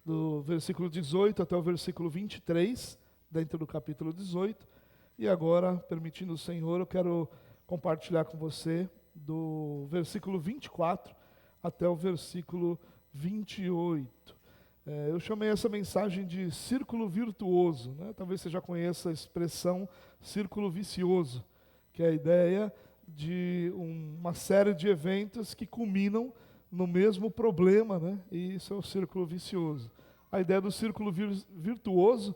do versículo 18 até o versículo 23, dentro do capítulo 18. E agora, permitindo o Senhor, eu quero compartilhar com você do versículo 24 até o versículo 28. Eu chamei essa mensagem de círculo virtuoso, né? Talvez você já conheça a expressão círculo vicioso, que é a ideia de uma série de eventos que culminam no mesmo problema, né? E isso é o círculo vicioso. A ideia do círculo virtuoso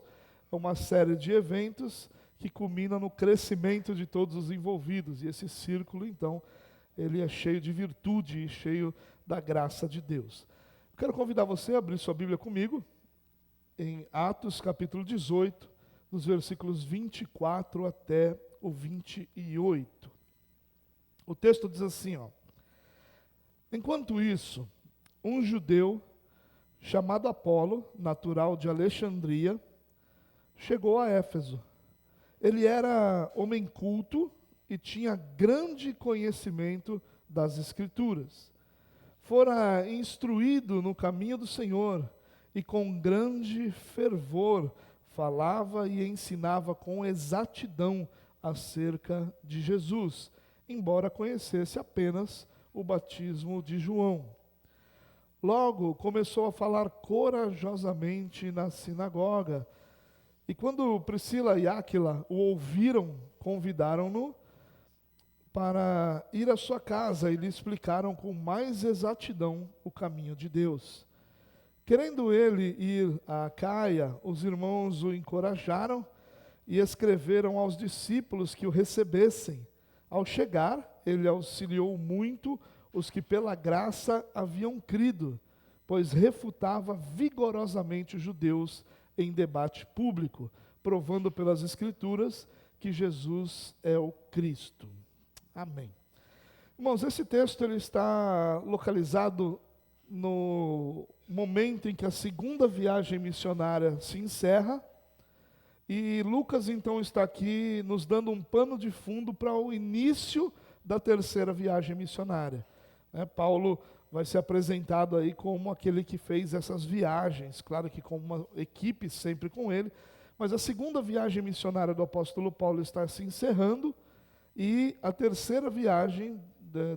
é uma série de eventos que culmina no crescimento de todos os envolvidos. E esse círculo, então, ele é cheio de virtude e cheio da graça de Deus. Eu quero convidar você a abrir sua Bíblia comigo em Atos capítulo 18, dos versículos 24 até o 28. O texto diz assim, ó: Enquanto isso, um judeu chamado Apolo, natural de Alexandria, chegou a Éfeso. Ele era homem culto e tinha grande conhecimento das Escrituras. Fora instruído no caminho do Senhor e com grande fervor falava e ensinava com exatidão acerca de Jesus, embora conhecesse apenas o batismo de João. Logo começou a falar corajosamente na sinagoga. E quando Priscila e Áquila o ouviram, convidaram-no para ir à sua casa e lhe explicaram com mais exatidão o caminho de Deus. Querendo ele ir a Acaia, os irmãos o encorajaram e escreveram aos discípulos que o recebessem. Ao chegar, ele auxiliou muito os que pela graça haviam crido, pois refutava vigorosamente os judeus em debate público, provando pelas Escrituras que Jesus é o Cristo. Amém. Irmãos, esse texto ele está localizado no momento em que a segunda viagem missionária se encerra, e Lucas então está aqui nos dando um pano de fundo para o início da terceira viagem missionária. Paulo vai ser apresentado aí como aquele que fez essas viagens, claro que com uma equipe sempre com ele, mas a segunda viagem missionária do apóstolo Paulo está se encerrando, e a terceira viagem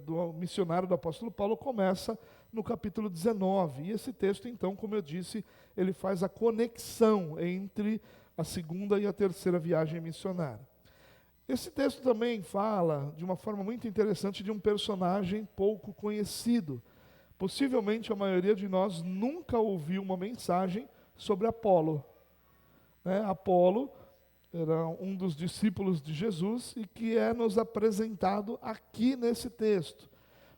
do missionário do apóstolo Paulo começa no capítulo 19. E esse texto, então, como eu disse, ele faz a conexão entre a segunda e a terceira viagem missionária. Esse texto também fala, de uma forma muito interessante, de um personagem pouco conhecido. Possivelmente a maioria de nós nunca ouviu uma mensagem sobre Apolo. Apolo era um dos discípulos de Jesus e que é nos apresentado aqui nesse texto.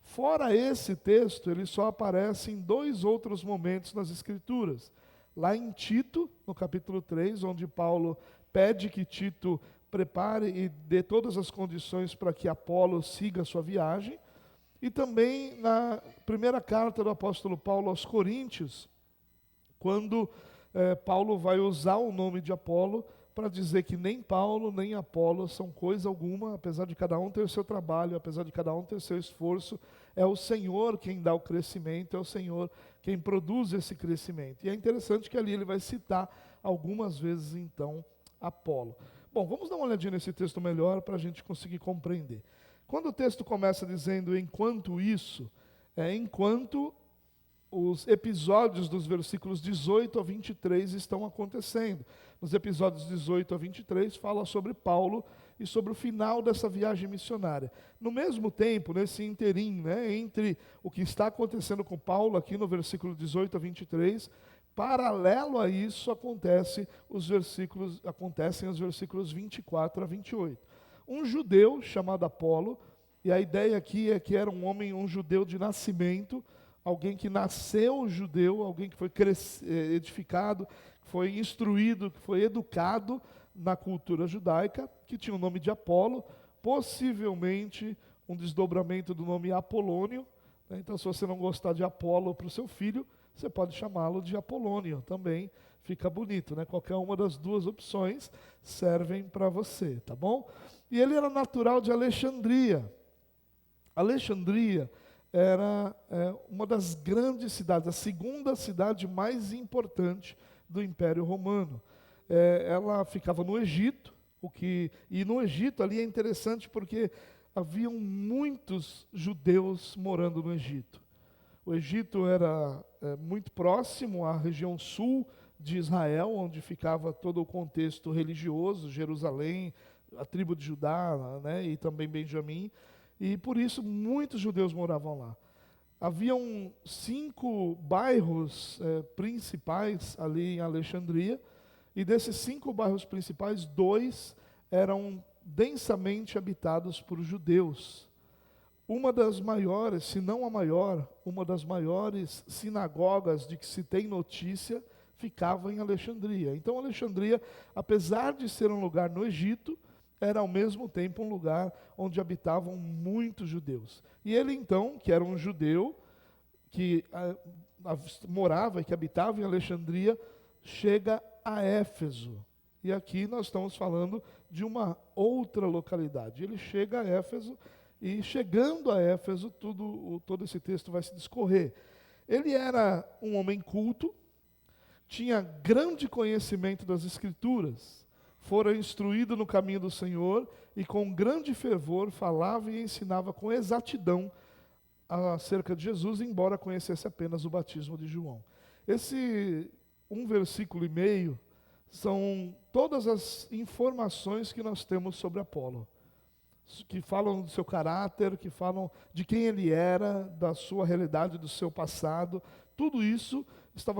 Fora esse texto, ele só aparece em dois outros momentos nas Escrituras. Lá em Tito, no capítulo 3, onde Paulo pede que Tito prepare e dê todas as condições para que Apolo siga a sua viagem. E também na primeira carta do apóstolo Paulo aos Coríntios, quando Paulo vai usar o nome de Apolo para dizer que nem Paulo nem Apolo são coisa alguma, apesar de cada um ter o seu trabalho, apesar de cada um ter o seu esforço, é o Senhor quem dá o crescimento, é o Senhor quem produz esse crescimento. E é interessante que ali ele vai citar algumas vezes então Apolo. Bom, vamos dar uma olhadinha nesse texto melhor para a gente conseguir compreender. Quando o texto começa dizendo enquanto isso, enquanto os episódios dos versículos 18 a 23 estão acontecendo. Nos episódios 18 a 23 fala sobre Paulo e sobre o final dessa viagem missionária. No mesmo tempo, nesse interim, entre o que está acontecendo com Paulo aqui no versículo 18 a 23, paralelo a isso acontecem os versículos 24 a 28. Um judeu chamado Apolo, e a ideia aqui é que era um judeu de nascimento, alguém que nasceu judeu, alguém que foi edificado, que foi instruído, que foi educado na cultura judaica, que tinha o nome de Apolo, possivelmente um desdobramento do nome Apolônio. Então, se você não gostar de Apolo para o seu filho, você pode chamá-lo de Apolônio, também fica bonito, Qualquer uma das duas opções servem para você, tá bom? E ele era natural de Alexandria. Alexandria era uma das grandes cidades, a segunda cidade mais importante do Império Romano. Ela ficava no Egito, e no Egito ali é interessante porque haviam muitos judeus morando no Egito. O Egito era muito próximo à região sul de Israel, onde ficava todo o contexto religioso, Jerusalém, a tribo de Judá, né, e também Benjamim, e por isso muitos judeus moravam lá. Haviam 5 bairros principais ali em Alexandria, e desses 5 bairros principais, 2 eram densamente habitados por judeus. Uma das maiores, se não a maior, uma das maiores sinagogas de que se tem notícia, ficava em Alexandria. Então Alexandria, apesar de ser um lugar no Egito, era ao mesmo tempo um lugar onde habitavam muitos judeus. E ele então, que era um judeu, que morava e que habitava em Alexandria, chega a Éfeso. E aqui nós estamos falando de uma outra localidade. Ele chega a Éfeso, e chegando a Éfeso, todo esse texto vai se discorrer. Ele era um homem culto, tinha grande conhecimento das Escrituras, fora instruído no caminho do Senhor, e com grande fervor falava e ensinava com exatidão acerca de Jesus, embora conhecesse apenas o batismo de João. Esse 1 versículo e meio são todas as informações que nós temos sobre Apolo, que falam do seu caráter, que falam de quem ele era, da sua realidade, do seu passado. Tudo isso está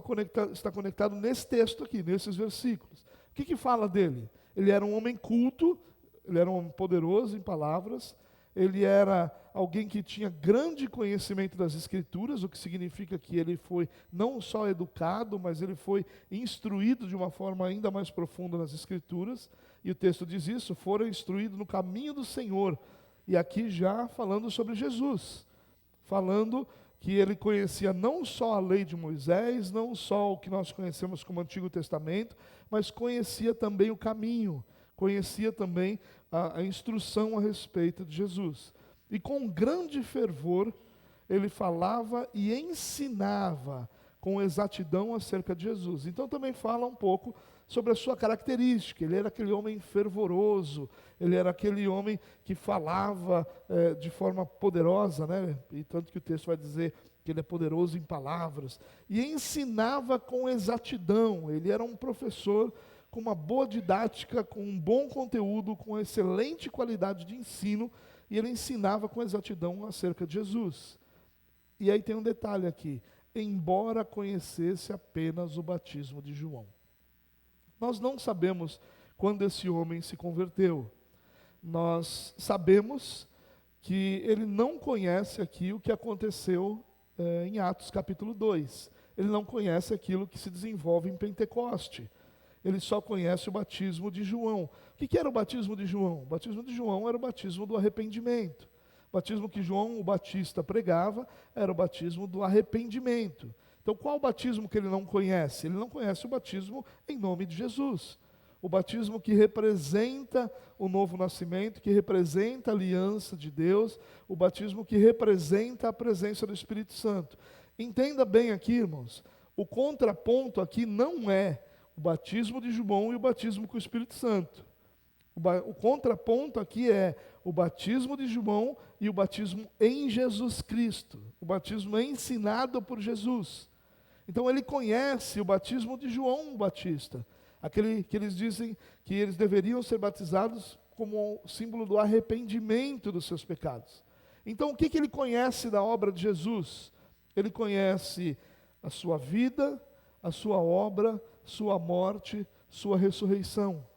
conectado nesse texto aqui, nesses versículos. O que fala dele? Ele era um homem culto, ele era um homem poderoso em palavras, ele era alguém que tinha grande conhecimento das Escrituras, o que significa que ele foi não só educado, mas ele foi instruído de uma forma ainda mais profunda nas Escrituras, e o texto diz isso, fora instruído no caminho do Senhor, e aqui já falando sobre Jesus, falando que ele conhecia não só a lei de Moisés, não só o que nós conhecemos como Antigo Testamento, mas conhecia também o caminho, conhecia também a instrução a respeito de Jesus. E com grande fervor, ele falava e ensinava com exatidão acerca de Jesus. Então também fala um pouco sobre a sua característica. Ele era aquele homem fervoroso, ele era aquele homem que falava de forma poderosa, né? E tanto que o texto vai dizer que ele é poderoso em palavras, e ensinava com exatidão. Ele era um professor com uma boa didática, com um bom conteúdo, com excelente qualidade de ensino, e ele ensinava com exatidão acerca de Jesus. E aí tem um detalhe aqui, embora conhecesse apenas o batismo de João. Nós não sabemos quando esse homem se converteu. Nós sabemos que ele não conhece aqui o que aconteceu em Atos capítulo 2. Ele não conhece aquilo que se desenvolve em Pentecoste. Ele só conhece o batismo de João. O que era o batismo de João? O batismo de João era o batismo do arrependimento. O batismo que João o Batista pregava era o batismo do arrependimento. Então, qual o batismo que ele não conhece? Ele não conhece o batismo em nome de Jesus. O batismo que representa o novo nascimento, que representa a aliança de Deus, o batismo que representa a presença do Espírito Santo. Entenda bem aqui, irmãos, o contraponto aqui não é o batismo de João e o batismo com o Espírito Santo. O contraponto aqui é o batismo de João e o batismo em Jesus Cristo. O batismo ensinado por Jesus. Então ele conhece o batismo de João Batista. Aquele que eles dizem que eles deveriam ser batizados como símbolo do arrependimento dos seus pecados. Então o que ele conhece da obra de Jesus? Ele conhece a sua vida, a sua obra, sua morte, sua ressurreição.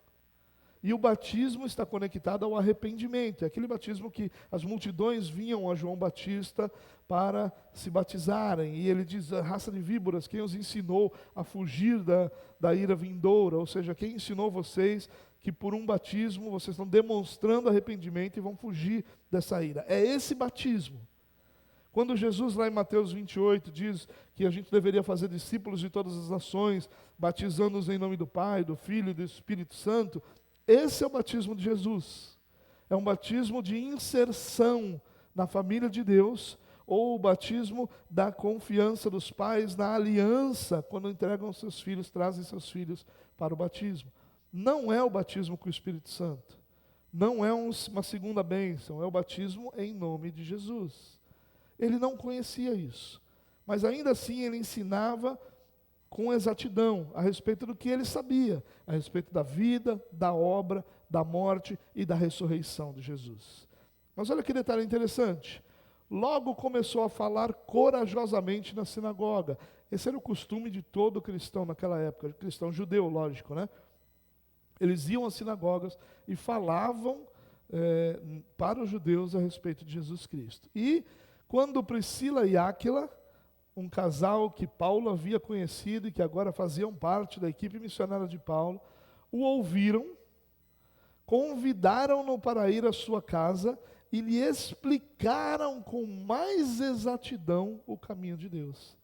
E o batismo está conectado ao arrependimento. É aquele batismo que as multidões vinham a João Batista para se batizarem. E ele diz, a raça de víboras, quem os ensinou a fugir da ira vindoura? Ou seja, quem ensinou vocês que por um batismo vocês estão demonstrando arrependimento e vão fugir dessa ira? É esse batismo. Quando Jesus, lá em Mateus 28, diz que a gente deveria fazer discípulos de todas as nações, batizando-os em nome do Pai, do Filho e do Espírito Santo, esse é o batismo de Jesus. É um batismo de inserção na família de Deus, ou o batismo da confiança dos pais na aliança, quando entregam seus filhos, trazem seus filhos para o batismo. Não é o batismo com o Espírito Santo. Não é uma segunda bênção, é o batismo em nome de Jesus. Ele não conhecia isso, mas ainda assim ele ensinava com exatidão a respeito do que ele sabia, a respeito da vida, da obra, da morte e da ressurreição de Jesus. Mas olha que detalhe interessante. Logo começou a falar corajosamente na sinagoga. Esse era o costume de todo cristão naquela época, cristão judeu, lógico, né? Eles iam às sinagogas e falavam para os judeus a respeito de Jesus Cristo. E quando Priscila e Áquila, um casal que Paulo havia conhecido e que agora faziam parte da equipe missionária de Paulo, o ouviram, convidaram-no para ir à sua casa e lhe explicaram com mais exatidão o caminho de Deus.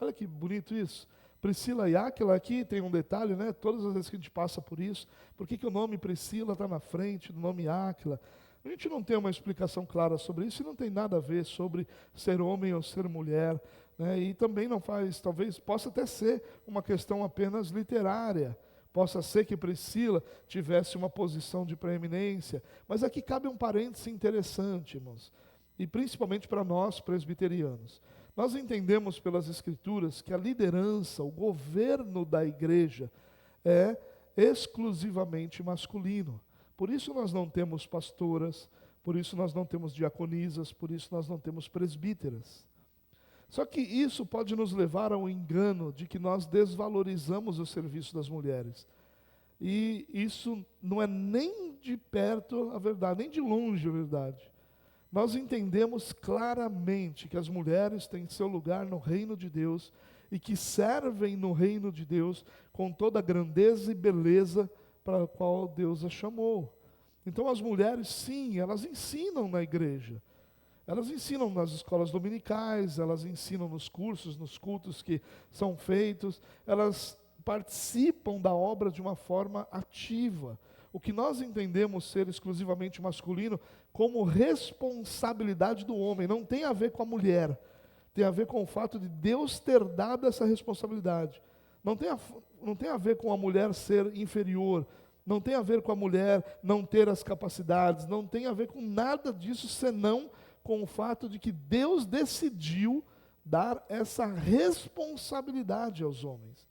Olha que bonito isso. Priscila e Áquila, aqui tem um detalhe, né? Todas as vezes que a gente passa por isso, por que o nome Priscila está na frente do nome Áquila? A gente não tem uma explicação clara sobre isso e não tem nada a ver sobre ser homem ou ser mulher, né? E também não faz, talvez possa até ser uma questão apenas literária, possa ser que Priscila tivesse uma posição de preeminência, mas aqui cabe um parêntese interessante, irmãos, e principalmente para nós presbiterianos. Nós entendemos pelas Escrituras que a liderança, o governo da igreja é exclusivamente masculino. Por isso nós não temos pastoras, por isso nós não temos diaconisas, por isso nós não temos presbíteras. Só que isso pode nos levar ao engano de que nós desvalorizamos o serviço das mulheres. E isso não é nem de perto a verdade, nem de longe a verdade. Nós entendemos claramente que as mulheres têm seu lugar no reino de Deus e que servem no reino de Deus com toda a grandeza e beleza para a qual Deus as chamou. Então as mulheres, sim, elas ensinam na igreja. Elas ensinam nas escolas dominicais, elas ensinam nos cursos, nos cultos que são feitos, elas participam da obra de uma forma ativa. O que nós entendemos ser exclusivamente masculino como responsabilidade do homem, não tem a ver com a mulher, tem a ver com o fato de Deus ter dado essa responsabilidade. Não tem a ver com a mulher ser inferior, não tem a ver com a mulher não ter as capacidades, não tem a ver com nada disso, senão com o fato de que Deus decidiu dar essa responsabilidade aos homens.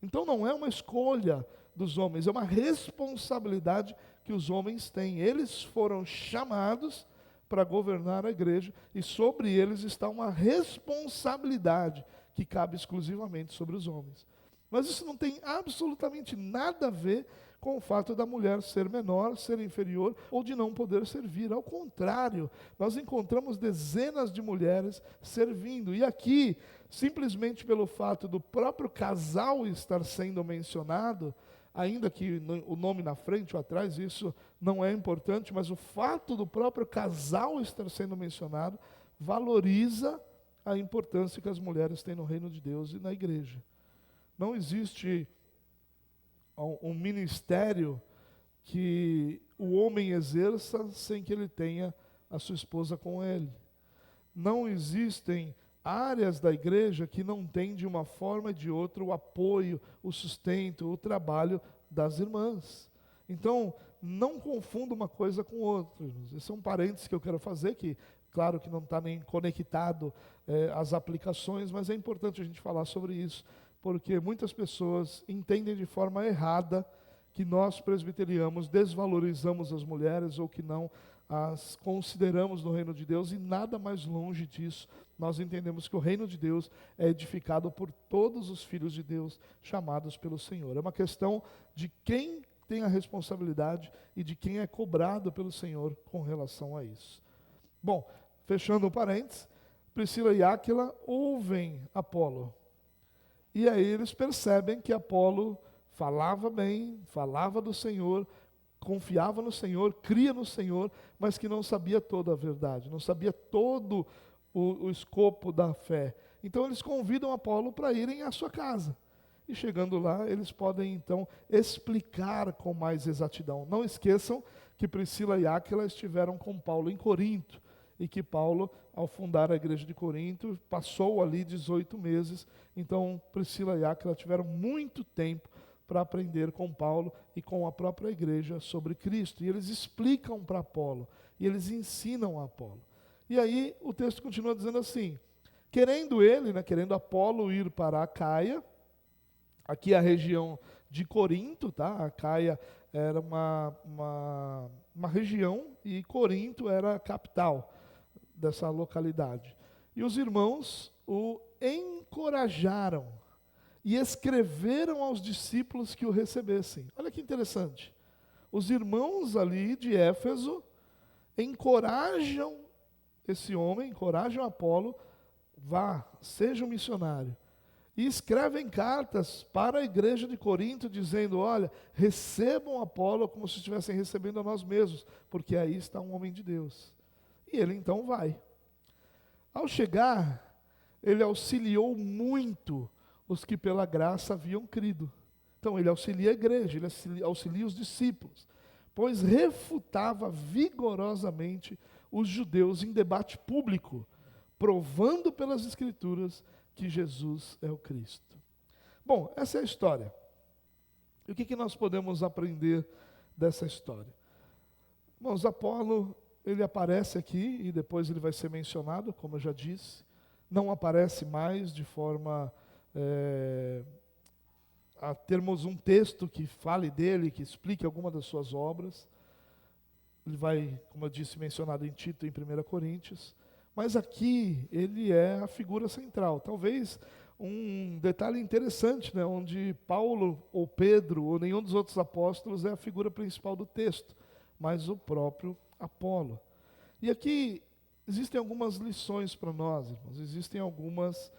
Então não é uma escolha dos homens, é uma responsabilidade que os homens têm. Eles foram chamados para governar a igreja e sobre eles está uma responsabilidade que cabe exclusivamente sobre os homens. Mas isso não tem absolutamente nada a ver com o fato da mulher ser menor, ser inferior ou de não poder servir. Ao contrário, nós encontramos dezenas de mulheres servindo. E aqui, simplesmente pelo fato do próprio casal estar sendo mencionado, ainda que o nome na frente ou atrás, isso não é importante, mas o fato do próprio casal estar sendo mencionado valoriza a importância que as mulheres têm no reino de Deus e na igreja. Não existe um ministério que o homem exerça sem que ele tenha a sua esposa com ele. Não existem áreas da igreja que não têm de uma forma ou de outra o apoio, o sustento, o trabalho das irmãs. Então, não confunda uma coisa com outra. Esse é um parênteses que eu quero fazer, que claro que não está nem conectado às aplicações, mas é importante a gente falar sobre isso, porque muitas pessoas entendem de forma errada que nós presbiterianos desvalorizamos as mulheres ou que não as consideramos no reino de Deus, e nada mais longe disso. Nós entendemos que o reino de Deus é edificado por todos os filhos de Deus chamados pelo Senhor. É uma questão de quem tem a responsabilidade e de quem é cobrado pelo Senhor com relação a isso. Bom, fechando o parênteses, Priscila e Áquila ouvem Apolo. E aí eles percebem que Apolo falava bem, falava do Senhor, confiava no Senhor, cria no Senhor, mas que não sabia toda a verdade, não sabia todo o escopo da fé. Então eles convidam Apolo para irem à sua casa. E chegando lá, eles podem então explicar com mais exatidão. Não esqueçam que Priscila e Áquila estiveram com Paulo em Corinto. e que Paulo, ao fundar a igreja de Corinto, passou ali 18 meses. Então, Priscila e Áquila tiveram muito tempo para aprender com Paulo e com a própria igreja sobre Cristo. E eles explicam para Apolo, e eles ensinam a Apolo. E aí o texto continua dizendo assim, querendo Apolo ir para Acaia, aqui a região de Corinto, tá? Acaia era uma região e Corinto era a capital dessa localidade. E os irmãos o encorajaram e escreveram aos discípulos que o recebessem. Olha que interessante. Os irmãos ali de Éfeso encorajam esse homem, encorajam Apolo, vá, seja um missionário. E escrevem cartas para a igreja de Corinto, dizendo, olha, recebam Apolo como se estivessem recebendo a nós mesmos, porque aí está um homem de Deus. E ele então vai. Ao chegar, ele auxiliou muito os que pela graça haviam crido. Então ele auxilia a igreja, ele auxilia os discípulos, pois refutava vigorosamente os judeus em debate público, provando pelas Escrituras que Jesus é o Cristo. Bom, essa é a história. E o que nós podemos aprender dessa história? Irmãos, Apolo, ele aparece aqui e depois ele vai ser mencionado, como eu já disse. Não aparece mais de forma a termos um texto que fale dele, que explique alguma das suas obras. Ele vai, como eu disse, mencionado em Tito e em 1 Coríntios. Mas aqui ele é a figura central. Talvez um detalhe interessante, né, onde Paulo ou Pedro ou nenhum dos outros apóstolos é a figura principal do texto, mas o próprio Apolo. E aqui existem algumas lições para nós, irmãos. Existem algumas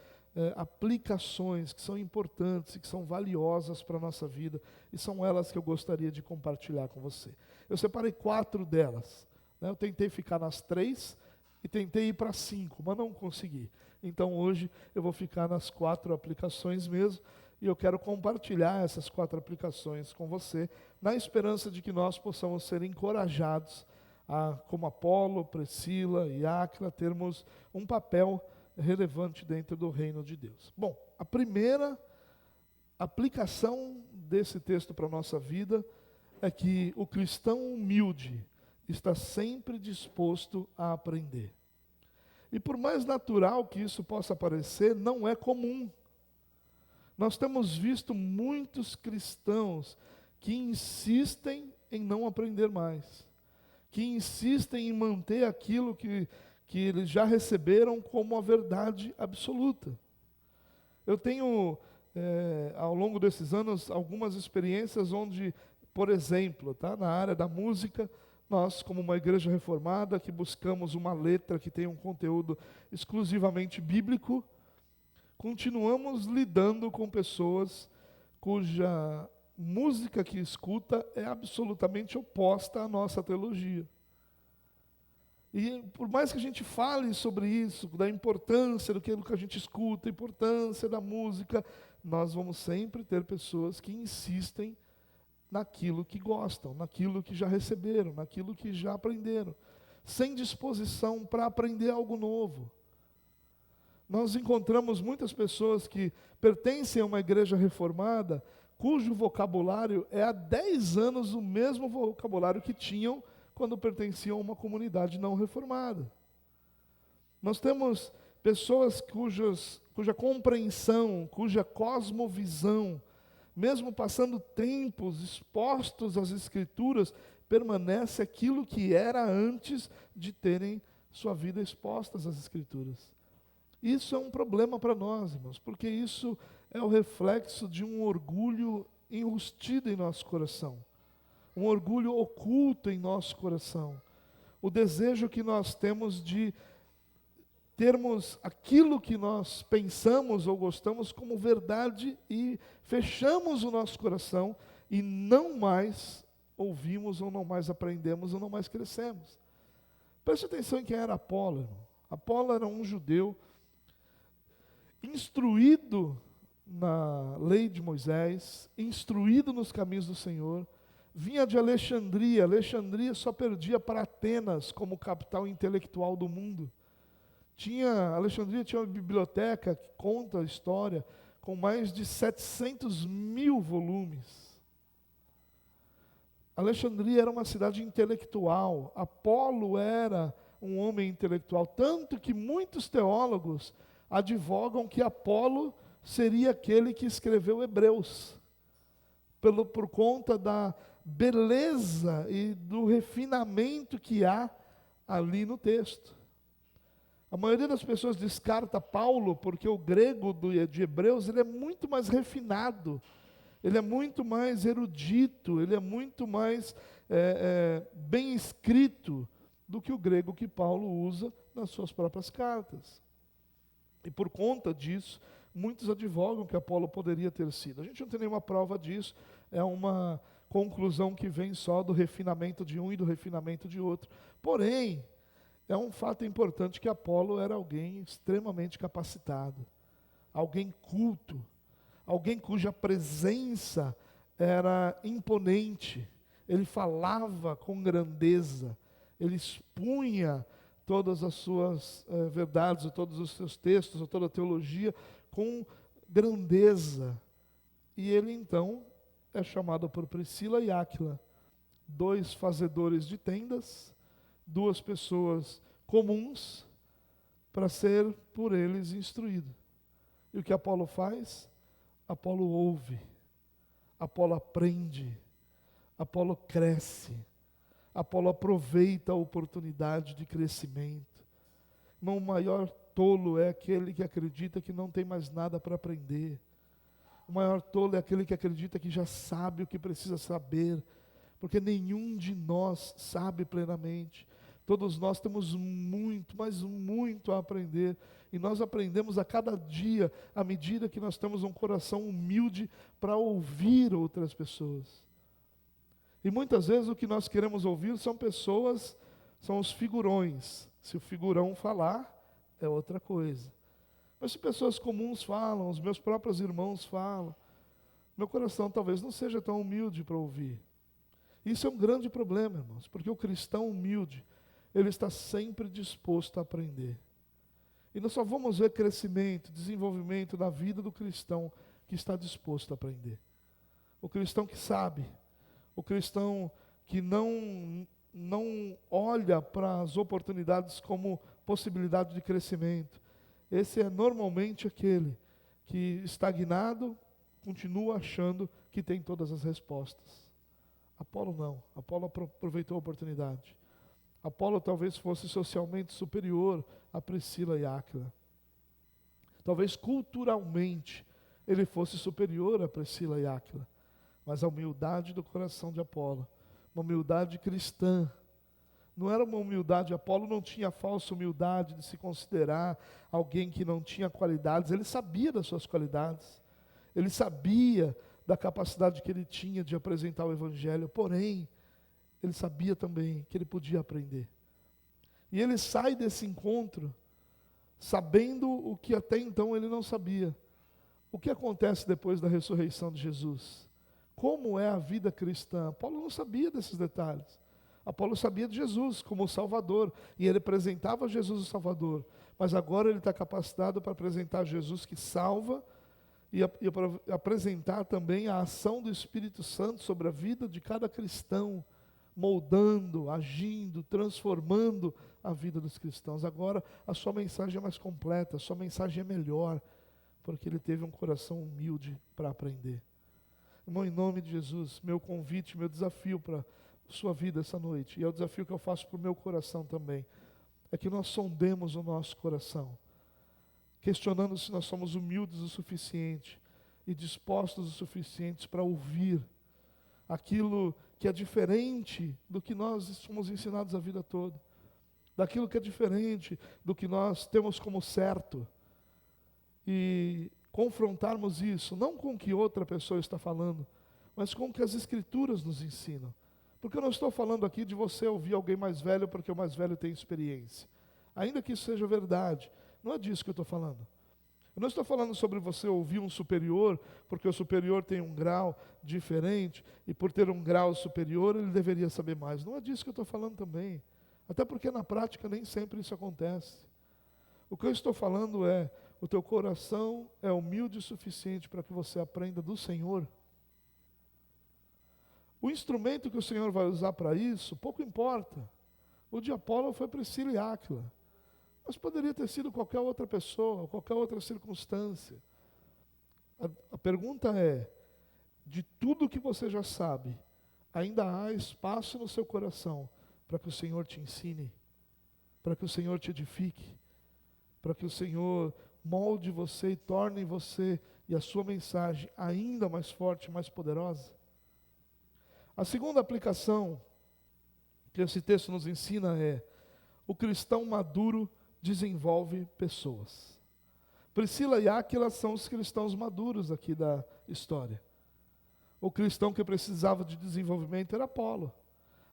aplicações que são importantes e que são valiosas para a nossa vida, e são elas que eu gostaria de compartilhar com você. Eu separei 4 delas, né? Eu tentei ficar nas 3 e tentei ir para 5, mas não consegui. Então hoje eu vou ficar nas 4 aplicações mesmo, e eu quero compartilhar essas 4 aplicações com você, na esperança de que nós possamos ser encorajados a, como Apolo, Priscila e Áquila, termos um papel relevante dentro do reino de Deus. Bom, a primeira aplicação desse texto para a nossa vida é que o cristão humilde está sempre disposto a aprender. E por mais natural que isso possa parecer, não é comum. Nós temos visto muitos cristãos que insistem em não aprender mais, que insistem em manter aquilo que eles já receberam como a verdade absoluta. Eu tenho, ao longo desses anos, algumas experiências onde, por exemplo, na área da música, nós, como uma igreja reformada, que buscamos uma letra que tenha um conteúdo exclusivamente bíblico, continuamos lidando com pessoas cuja música que escuta é absolutamente oposta à nossa teologia. E por mais que a gente fale sobre isso, da importância do que a gente escuta, a importância da música, nós vamos sempre ter pessoas que insistem naquilo que gostam, naquilo que já receberam, naquilo que já aprenderam, sem disposição para aprender algo novo. Nós encontramos muitas pessoas que pertencem a uma igreja reformada, cujo vocabulário é há 10 anos o mesmo vocabulário que tinham quando pertenciam a uma comunidade não reformada. Nós temos pessoas cuja compreensão, cuja cosmovisão, mesmo passando tempos expostos às Escrituras, permanece aquilo que era antes de terem sua vida expostas às Escrituras. Isso é um problema para nós, irmãos, porque isso é o reflexo de um orgulho enrustido em nosso coração. Um orgulho oculto em nosso coração. O desejo que nós temos de termos aquilo que nós pensamos ou gostamos como verdade e fechamos o nosso coração e não mais ouvimos ou não mais aprendemos ou não mais crescemos. Preste atenção em quem era Apolo, irmão. Apolo era um judeu instruído na lei de Moisés, instruído nos caminhos do Senhor, vinha de Alexandria. Alexandria só perdia para Atenas como capital intelectual do mundo. Alexandria tinha uma biblioteca que conta a história com mais de 700 mil volumes. Alexandria era uma cidade intelectual. Apolo era um homem intelectual, tanto que muitos teólogos advogam que Apolo seria aquele que escreveu Hebreus, por conta da beleza e do refinamento que há ali no texto. A maioria das pessoas descarta Paulo porque o grego de Hebreus ele é muito mais refinado, ele é muito mais erudito, ele é muito mais bem escrito do que o grego que Paulo usa nas suas próprias cartas. E por conta disso, muitos advogam que Apolo poderia ter sido. A gente não tem nenhuma prova disso, é uma conclusão que vem só do refinamento de um e do refinamento de outro. Porém, é um fato importante que Apolo era alguém extremamente capacitado, alguém culto, alguém cuja presença era imponente, ele falava com grandeza, ele expunha todas as suas verdades, todos os seus textos, toda a teologia com grandeza. E ele então é chamado por Priscila e Áquila, dois fazedores de tendas, duas pessoas comuns, para ser por eles instruído. E o que Apolo faz? Apolo ouve, Apolo aprende, Apolo cresce, Apolo aproveita a oportunidade de crescimento. Irmão, o maior tolo é aquele que acredita que não tem mais nada para aprender. O maior tolo é aquele que acredita que já sabe o que precisa saber, porque nenhum de nós sabe plenamente. Todos nós temos muito, mas muito a aprender, e nós aprendemos a cada dia, à medida que nós temos um coração humilde para ouvir outras pessoas. E muitas vezes o que nós queremos ouvir são pessoas, são os figurões. Se o figurão falar, é outra coisa. Mas se pessoas comuns falam, os meus próprios irmãos falam, meu coração talvez não seja tão humilde para ouvir. Isso é um grande problema, irmãos, porque o cristão humilde, ele está sempre disposto a aprender. E nós só vamos ver crescimento, desenvolvimento na vida do cristão que está disposto a aprender. O cristão que sabe, o cristão que não olha para as oportunidades como possibilidade de crescimento. Esse é normalmente aquele que, estagnado, continua achando que tem todas as respostas. Apolo não. Apolo aproveitou a oportunidade. Apolo talvez fosse socialmente superior a Priscila e Áquila. Talvez culturalmente ele fosse superior a Priscila e Áquila. Mas a humildade do coração de Apolo, uma humildade cristã, não era uma humildade, Apolo não tinha falsa humildade de se considerar alguém que não tinha qualidades, ele sabia das suas qualidades, ele sabia da capacidade que ele tinha de apresentar o Evangelho, porém, ele sabia também que ele podia aprender. E ele sai desse encontro sabendo o que até então ele não sabia. O que acontece depois da ressurreição de Jesus? Como é a vida cristã? Apolo não sabia desses detalhes. Apolo sabia de Jesus como o Salvador, e ele apresentava Jesus o Salvador, mas agora ele está capacitado para apresentar Jesus que salva, e para apresentar também a ação do Espírito Santo sobre a vida de cada cristão, moldando, agindo, transformando a vida dos cristãos. Agora a sua mensagem é mais completa, a sua mensagem é melhor, porque ele teve um coração humilde para aprender. Irmão, em nome de Jesus, meu convite, meu desafio para a sua vida essa noite, e é o desafio que eu faço para o meu coração também, é que nós sondemos o nosso coração, questionando se nós somos humildes o suficiente e dispostos o suficiente para ouvir aquilo que é diferente do que nós somos ensinados a vida toda, daquilo que é diferente do que nós temos como certo, e confrontarmos isso, não com o que outra pessoa está falando, mas com o que as Escrituras nos ensinam. Porque eu não estou falando aqui de você ouvir alguém mais velho porque o mais velho tem experiência. Ainda que isso seja verdade, não é disso que eu estou falando. Eu não estou falando sobre você ouvir um superior, porque o superior tem um grau diferente, e por ter um grau superior ele deveria saber mais. Não é disso que eu estou falando também. Até porque na prática nem sempre isso acontece. O que eu estou falando é, o teu coração é humilde o suficiente para que você aprenda do Senhor. O instrumento que o Senhor vai usar para isso, pouco importa. O de Apolo foi Priscila e Áquila. Mas poderia ter sido qualquer outra pessoa, qualquer outra circunstância. A pergunta é, de tudo que você já sabe, ainda há espaço no seu coração para que o Senhor te ensine, para que o Senhor te edifique, para que o Senhor molde você e torne você e a sua mensagem ainda mais forte, mais poderosa? A segunda aplicação que esse texto nos ensina é: o cristão maduro desenvolve pessoas. Priscila e Áquila são os cristãos maduros aqui da história. O cristão que precisava de desenvolvimento era Apolo.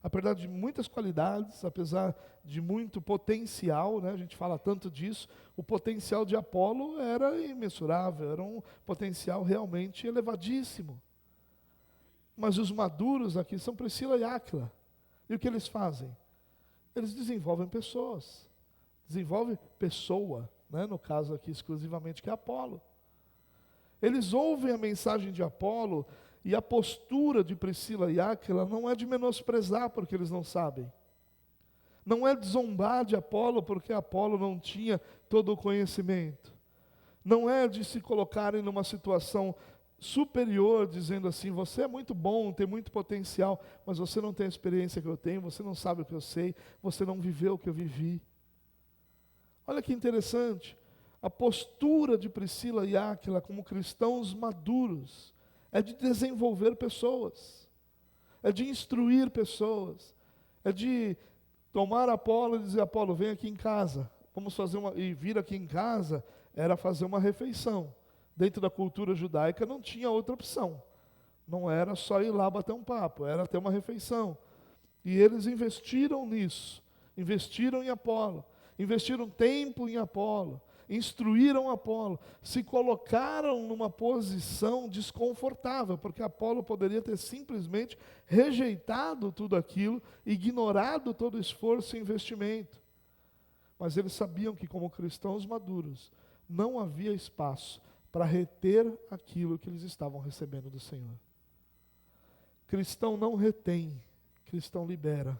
Apesar de muitas qualidades, apesar de muito potencial, né, a gente fala tanto disso, o potencial de Apolo era imensurável, era um potencial realmente elevadíssimo. Mas os maduros aqui são Priscila e Áquila. E o que eles fazem? Eles desenvolvem pessoas. Desenvolve pessoa, né? No caso aqui exclusivamente que é Apolo. Eles ouvem a mensagem de Apolo e a postura de Priscila e Áquila não é de menosprezar porque eles não sabem. Não é de zombar de Apolo porque Apolo não tinha todo o conhecimento. Não é de se colocarem numa situação superior, dizendo assim: você é muito bom, tem muito potencial, mas você não tem a experiência que eu tenho, você não sabe o que eu sei, você não viveu o que eu vivi. Olha que interessante, a postura de Priscila e Áquila como cristãos maduros é de desenvolver pessoas, é de instruir pessoas, é de tomar Apolo e dizer: Apolo, vem aqui em casa, vamos fazer e vir aqui em casa era fazer uma refeição. Dentro da cultura judaica não tinha outra opção. Não era só ir lá bater um papo, era ter uma refeição. E eles investiram nisso, investiram em Apolo, investiram tempo em Apolo, instruíram Apolo, se colocaram numa posição desconfortável, porque Apolo poderia ter simplesmente rejeitado tudo aquilo, ignorado todo o esforço e investimento. Mas eles sabiam que, como cristãos maduros, não havia espaço para reter aquilo que eles estavam recebendo do Senhor. Cristão não retém, cristão libera.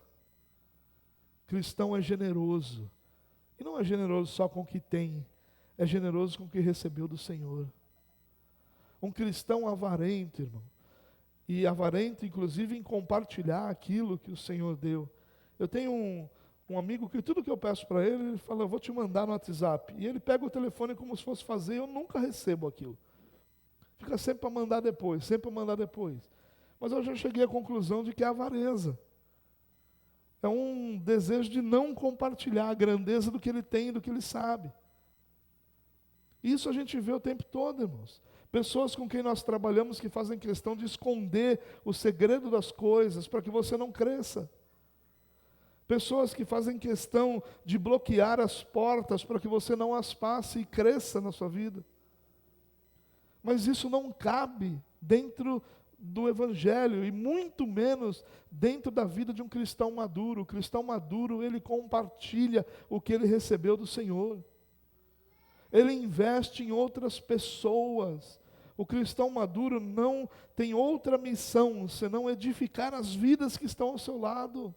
Cristão é generoso. E não é generoso só com o que tem, é generoso com o que recebeu do Senhor. Um cristão avarento, irmão. E avarento, inclusive, em compartilhar aquilo que o Senhor deu. Eu tenho um amigo que tudo que eu peço para ele, ele fala: eu vou te mandar no WhatsApp. E ele pega o telefone como se fosse fazer, eu nunca recebo aquilo. Fica sempre para mandar depois, sempre para mandar depois. Mas eu já cheguei à conclusão de que é avareza. É um desejo de não compartilhar a grandeza do que ele tem, do que ele sabe. Isso a gente vê o tempo todo, irmãos. Pessoas com quem nós trabalhamos que fazem questão de esconder o segredo das coisas para que você não cresça. Pessoas que fazem questão de bloquear as portas para que você não as passe e cresça na sua vida. Mas isso não cabe dentro do Evangelho e muito menos dentro da vida de um cristão maduro. O cristão maduro, ele compartilha o que ele recebeu do Senhor. Ele investe em outras pessoas. O cristão maduro não tem outra missão senão edificar as vidas que estão ao seu lado.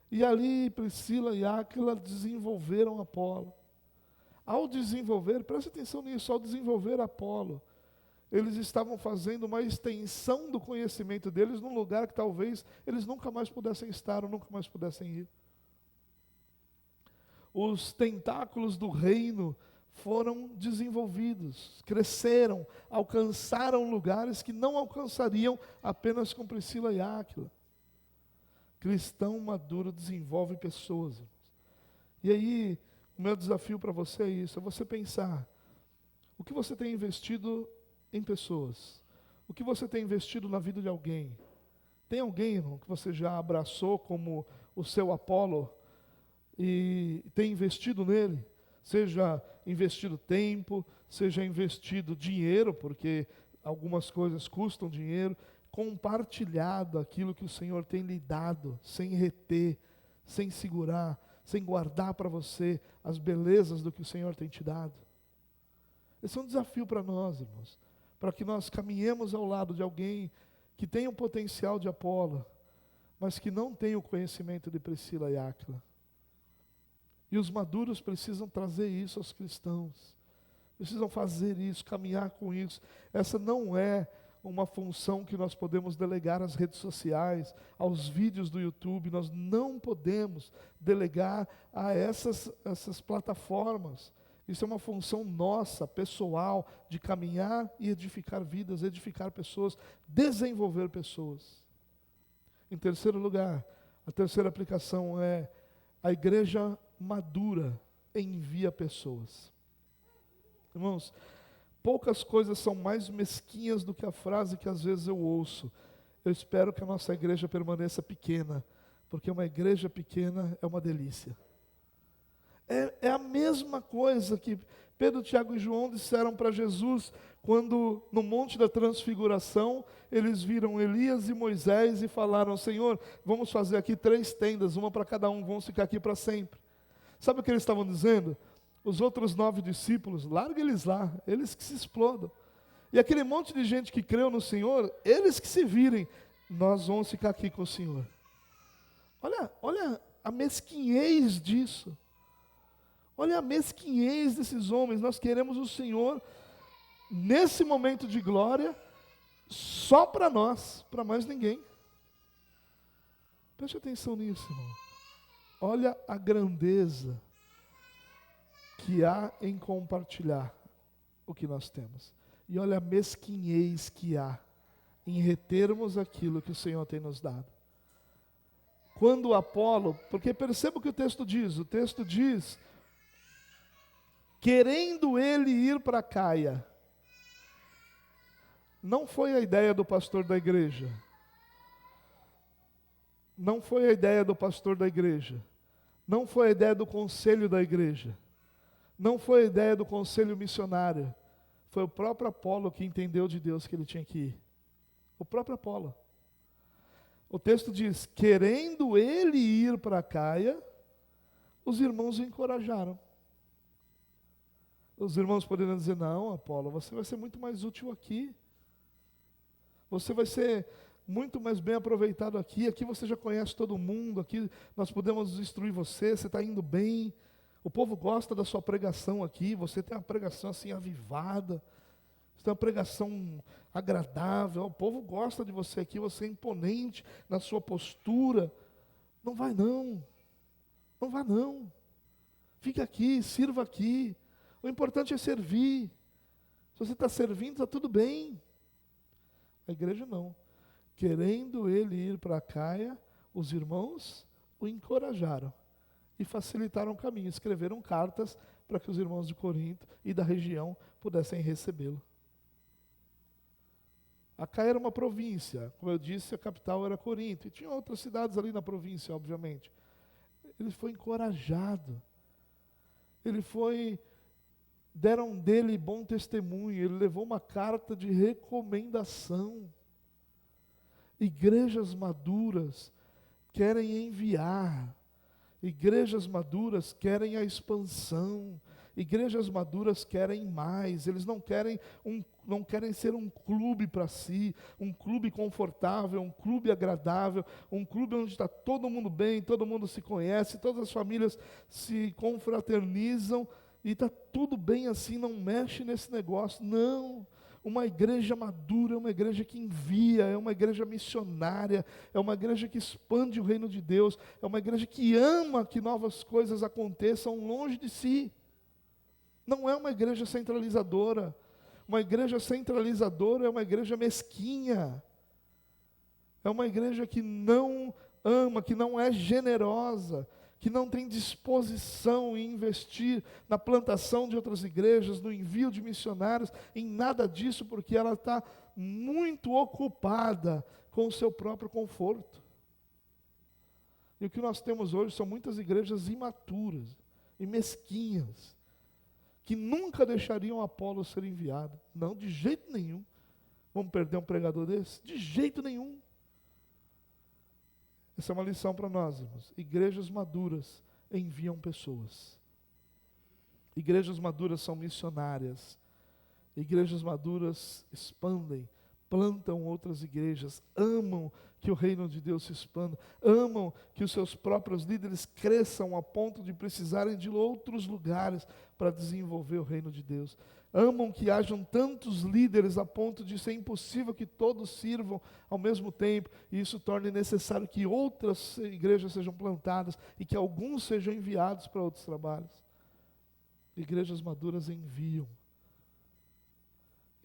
E ali Priscila e Áquila desenvolveram Apolo. Ao desenvolver, preste atenção nisso, ao desenvolver Apolo, eles estavam fazendo uma extensão do conhecimento deles num lugar que talvez eles nunca mais pudessem estar ou nunca mais pudessem ir. Os tentáculos do reino foram desenvolvidos, cresceram, alcançaram lugares que não alcançariam apenas com Priscila e Áquila. Cristão maduro desenvolve pessoas, irmãos. E aí, o meu desafio para você é isso, é você pensar: o que você tem investido em pessoas? O que você tem investido na vida de alguém? Tem alguém, irmão, que você já abraçou como o seu Apolo e tem investido nele? seja investido tempo, seja investido dinheiro, porque algumas coisas custam dinheiro, compartilhado aquilo que o Senhor tem lhe dado, sem reter, sem segurar, sem guardar para você as belezas do que o Senhor tem te dado. Esse é um desafio para nós, irmãos, para que nós caminhemos ao lado de alguém que tem o potencial de Apolo, mas que não tem o conhecimento de Priscila e Áquila. E os maduros precisam trazer isso aos cristãos, precisam fazer isso, caminhar com isso. Essa não é uma função que nós podemos delegar às redes sociais, aos vídeos do YouTube. Nós não podemos delegar a essas plataformas. Isso é uma função nossa, pessoal, de caminhar e edificar vidas, edificar pessoas, desenvolver pessoas. Em terceiro lugar, a terceira aplicação é: a igreja madura envia pessoas. Irmãos, poucas coisas são mais mesquinhas do que a frase que às vezes eu ouço: eu espero que a nossa igreja permaneça pequena, porque uma igreja pequena é uma delícia. É a mesma coisa que Pedro, Tiago e João disseram para Jesus, quando no Monte da Transfiguração, eles viram Elias e Moisés e falaram: Senhor, vamos fazer aqui 3 tendas, uma para cada um, vamos ficar aqui para sempre. Sabe o que eles estavam dizendo? Os outros 9 discípulos, larga eles lá, eles que se explodam. E aquele monte de gente que creu no Senhor, eles que se virem, nós vamos ficar aqui com o Senhor. Olha a mesquinhez disso. Olha a mesquinhez desses homens. Nós queremos o Senhor nesse momento de glória só para nós, para mais ninguém. Preste atenção nisso, irmão. Olha a grandeza que há em compartilhar o que nós temos. E olha a mesquinhez que há em retermos aquilo que o Senhor tem nos dado. Quando Apolo, porque perceba o que o texto diz, querendo ele ir para Caia. Não foi a ideia do pastor da igreja. Não foi a ideia do pastor da igreja. Não foi a ideia do conselho da igreja. Não foi a ideia do conselho missionário. Foi o próprio Apolo que entendeu de Deus que ele tinha que ir. O próprio Apolo. O texto diz: querendo ele ir para Caia, os irmãos o encorajaram. Os irmãos poderiam dizer: não, Apolo, você vai ser muito mais útil aqui. Você vai ser muito mais bem aproveitado aqui. Aqui você já conhece todo mundo. Aqui nós podemos instruir você. Você está indo bem. O povo gosta da sua pregação aqui. Você tem uma pregação assim avivada. Você tem uma pregação agradável. O povo gosta de você aqui. Você é imponente na sua postura. Não vai não. Não vá não. Fique aqui, sirva aqui. O importante é servir. Se você está servindo, está tudo bem. A igreja não. Querendo ele ir para Caia, os irmãos o encorajaram e facilitaram o caminho. Escreveram cartas para que os irmãos de Corinto e da região pudessem recebê-lo. A Caia era uma província. Como eu disse, a capital era Corinto. E tinha outras cidades ali na província, obviamente. Ele foi encorajado. Deram dele bom testemunho. Ele levou uma carta de recomendação. Igrejas maduras querem enviar. Igrejas maduras querem a expansão. Igrejas maduras querem mais. Eles não querem ser um clube para si, um clube confortável, um clube agradável, um clube onde está todo mundo bem, todo mundo se conhece, todas as famílias se confraternizam e está tudo bem assim, não mexe nesse negócio. Não. Uma igreja madura é uma igreja que envia, é uma igreja missionária, é uma igreja que expande o reino de Deus, é uma igreja que ama que novas coisas aconteçam longe de si. Não é uma igreja centralizadora. Uma igreja centralizadora é uma igreja mesquinha. É uma igreja que não ama, que não é generosa, que não tem disposição em investir na plantação de outras igrejas, no envio de missionários, em nada disso, porque ela está muito ocupada com o seu próprio conforto. E o que nós temos hoje são muitas igrejas imaturas e mesquinhas, que nunca deixariam Apolo ser enviado. Não, de jeito nenhum. Vamos perder um pregador desse? De jeito nenhum. Essa é uma lição para nós, irmãos. Igrejas maduras enviam pessoas. Igrejas maduras são missionárias. Igrejas maduras expandem, plantam outras igrejas, amam que o reino de Deus se expanda, amam que os seus próprios líderes cresçam a ponto de precisarem de outros lugares para desenvolver o reino de Deus. Amam que hajam tantos líderes a ponto de ser impossível que todos sirvam ao mesmo tempo, e isso torne necessário que outras igrejas sejam plantadas e que alguns sejam enviados para outros trabalhos. Igrejas maduras enviam.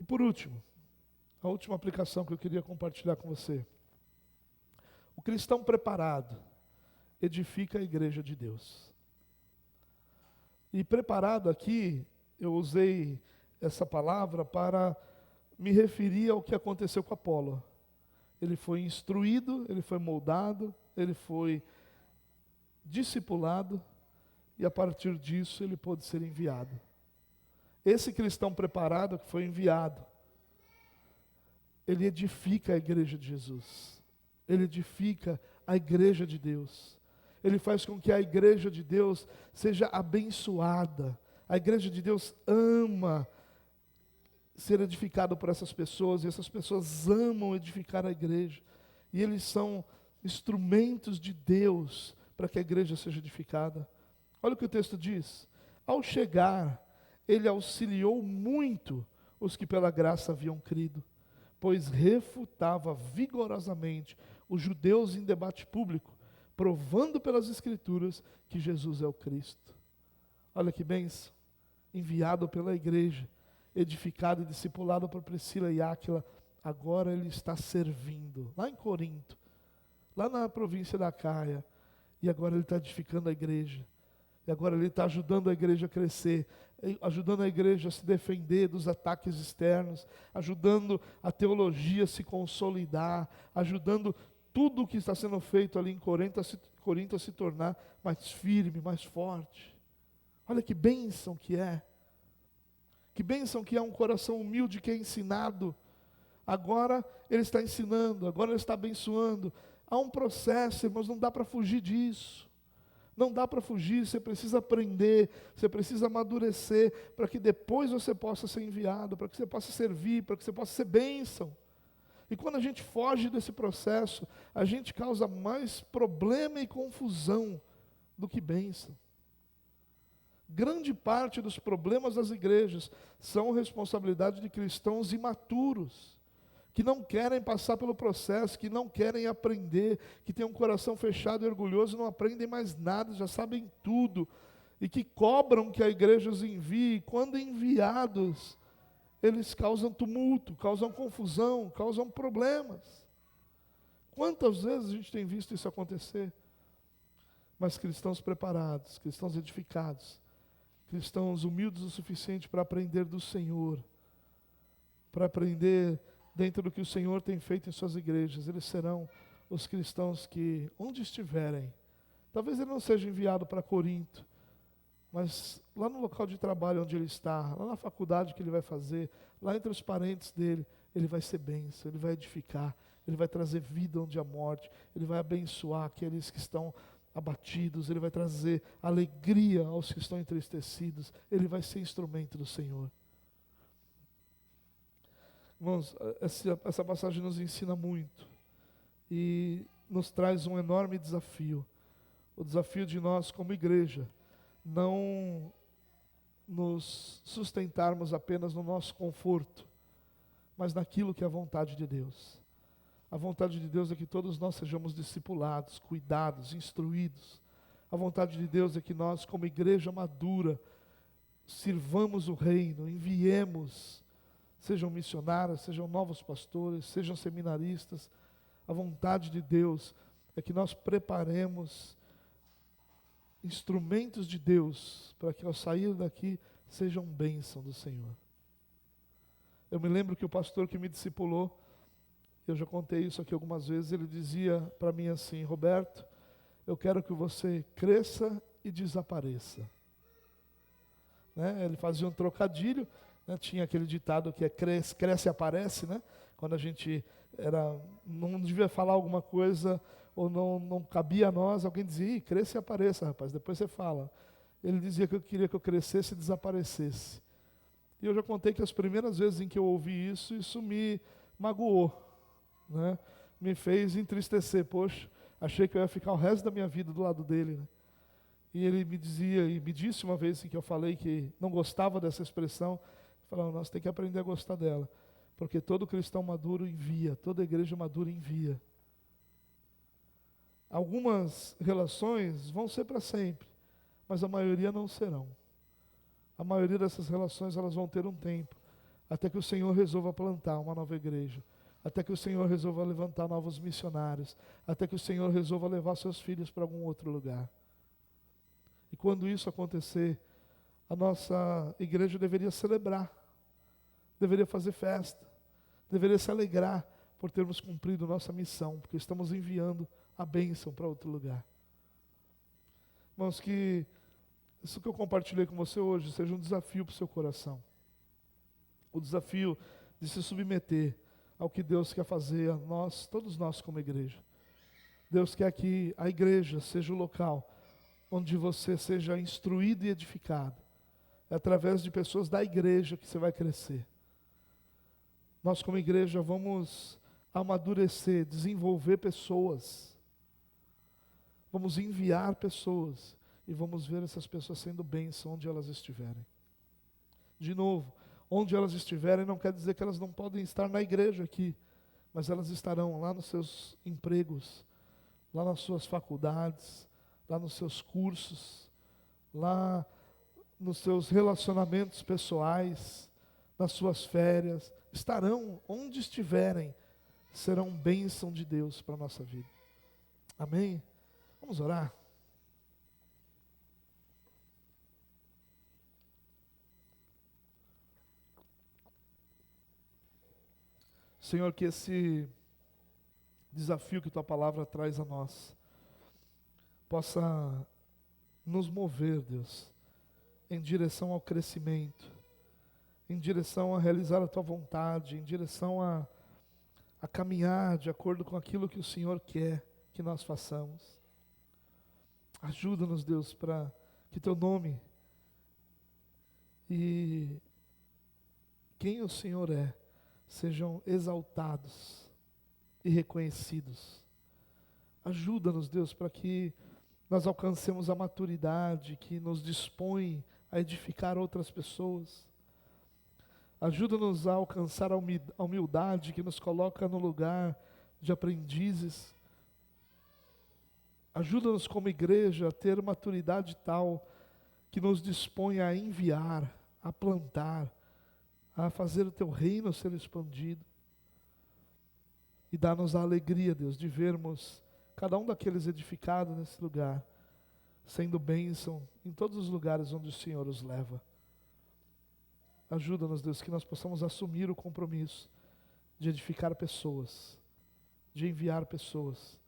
E por último, a última aplicação que eu queria compartilhar com você. O cristão preparado edifica a igreja de Deus. E preparado aqui, eu usei essa palavra para me referir ao que aconteceu com Apolo. Ele foi instruído, ele foi moldado, ele foi discipulado, e a partir disso ele pôde ser enviado. Esse cristão preparado que foi enviado, ele edifica a igreja de Jesus. Ele edifica a igreja de Deus. Ele faz com que a igreja de Deus seja abençoada. A igreja de Deus ama ser edificada por essas pessoas, e essas pessoas amam edificar a igreja. E eles são instrumentos de Deus para que a igreja seja edificada. Olha o que o texto diz. Ao chegar, ele auxiliou muito os que pela graça haviam crido, pois refutava vigorosamente os judeus em debate público, provando pelas Escrituras que Jesus é o Cristo. Olha que bênção. Enviado pela igreja, edificado e discipulado por Priscila e Áquila, agora ele está servindo, lá em Corinto, lá na província da Acaia, e agora ele está edificando a igreja. E agora ele está ajudando a igreja a crescer, ajudando a igreja a se defender dos ataques externos, ajudando a teologia a se consolidar, ajudando tudo o que está sendo feito ali em Corinto a se tornar mais firme, mais forte. Olha que bênção que é. Que bênção que é um coração humilde que é ensinado. Agora ele está ensinando, agora ele está abençoando. Há um processo, irmãos, não dá para fugir disso. Não dá para fugir, você precisa aprender, você precisa amadurecer, para que depois você possa ser enviado, para que você possa servir, para que você possa ser bênção. E quando a gente foge desse processo, a gente causa mais problema e confusão do que bênção. Grande parte dos problemas das igrejas são responsabilidade de cristãos imaturos, que não querem passar pelo processo, que não querem aprender, que têm um coração fechado e orgulhoso, não aprendem mais nada, já sabem tudo, e que cobram que a igreja os envie, e quando enviados, eles causam tumulto, causam confusão, causam problemas. Quantas vezes a gente tem visto isso acontecer? Mas cristãos preparados, cristãos edificados, cristãos humildes o suficiente para aprender do Senhor, para aprender dentro do que o Senhor tem feito em suas igrejas, eles serão os cristãos que, onde estiverem, talvez ele não seja enviado para Corinto, mas lá no local de trabalho onde ele está, lá na faculdade que ele vai fazer, lá entre os parentes dele, ele vai ser bênção, ele vai edificar, ele vai trazer vida onde há morte, ele vai abençoar aqueles que estão abatidos, ele vai trazer alegria aos que estão entristecidos, ele vai ser instrumento do Senhor. Irmãos, essa passagem nos ensina muito e nos traz um enorme desafio. O desafio de nós, como igreja, não nos sustentarmos apenas no nosso conforto, mas naquilo que é a vontade de Deus. A vontade de Deus é que todos nós sejamos discipulados, cuidados, instruídos. A vontade de Deus é que nós, como igreja madura, sirvamos o reino, enviemos, sejam missionários, sejam novos pastores, sejam seminaristas. A vontade de Deus é que nós preparemos instrumentos de Deus para que ao sair daqui sejam bênção do Senhor. Eu me lembro que o pastor que me discipulou, eu já contei isso aqui algumas vezes, ele dizia para mim assim: Roberto, eu quero que você cresça e desapareça. né? Ele fazia um trocadilho, né? Tinha aquele ditado que é cresce, cresce e aparece, né? Quando a gente não devia falar alguma coisa ou não cabia a nós, alguém dizia: cresça e apareça, rapaz, depois você fala. Ele dizia que eu queria que eu crescesse e desaparecesse. E eu já contei que as primeiras vezes em que eu ouvi isso, isso me magoou, né? Me fez entristecer. Poxa, achei que eu ia ficar o resto da minha vida do lado dele, né? E ele me dizia, e me disse uma vez em que eu falei que não gostava dessa expressão, falava: nós temos que aprender a gostar dela, porque todo cristão maduro envia, toda igreja madura envia. Algumas relações vão ser para sempre, mas a maioria não serão. A maioria dessas relações elas vão ter um tempo, até que o Senhor resolva plantar uma nova igreja, até que o Senhor resolva levantar novos missionários, até que o Senhor resolva levar seus filhos para algum outro lugar. E quando isso acontecer, a nossa igreja deveria celebrar, deveria fazer festa, deveria se alegrar por termos cumprido nossa missão, porque estamos enviando a bênção para outro lugar. Irmãos, que isso que eu compartilhei com você hoje seja um desafio para o seu coração. O desafio de se submeter ao que Deus quer fazer a nós, todos nós como igreja. Deus quer que a igreja seja o local onde você seja instruído e edificado. É através de pessoas da igreja que você vai crescer. Nós como igreja vamos amadurecer, desenvolver pessoas. Vamos enviar pessoas e vamos ver essas pessoas sendo bênção onde elas estiverem. De novo, onde elas estiverem não quer dizer que elas não podem estar na igreja aqui, mas elas estarão lá nos seus empregos, lá nas suas faculdades, lá nos seus cursos, lá nos seus relacionamentos pessoais, nas suas férias, estarão onde estiverem, serão bênção de Deus para a nossa vida. Amém? Vamos orar? Senhor, que esse desafio que Tua palavra traz a nós possa nos mover, Deus, em direção ao crescimento, em direção a realizar a Tua vontade, em direção a caminhar de acordo com aquilo que o Senhor quer que nós façamos. Ajuda-nos, Deus, para que Teu nome e quem o Senhor é sejam exaltados e reconhecidos. Ajuda-nos, Deus, para que nós alcancemos a maturidade que nos dispõe a edificar outras pessoas. Ajuda-nos a alcançar a humildade que nos coloca no lugar de aprendizes. Ajuda-nos como igreja a ter maturidade tal que nos dispõe a enviar, a plantar, a fazer o Teu reino ser expandido. E dá-nos a alegria, Deus, de vermos cada um daqueles edificados nesse lugar, sendo bênção em todos os lugares onde o Senhor os leva. Ajuda-nos, Deus, que nós possamos assumir o compromisso de edificar pessoas, de enviar pessoas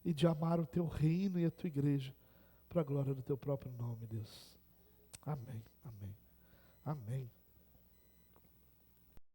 e de amar o Teu reino e a Tua igreja para a glória do Teu próprio nome, Deus. Amém, amém, amém.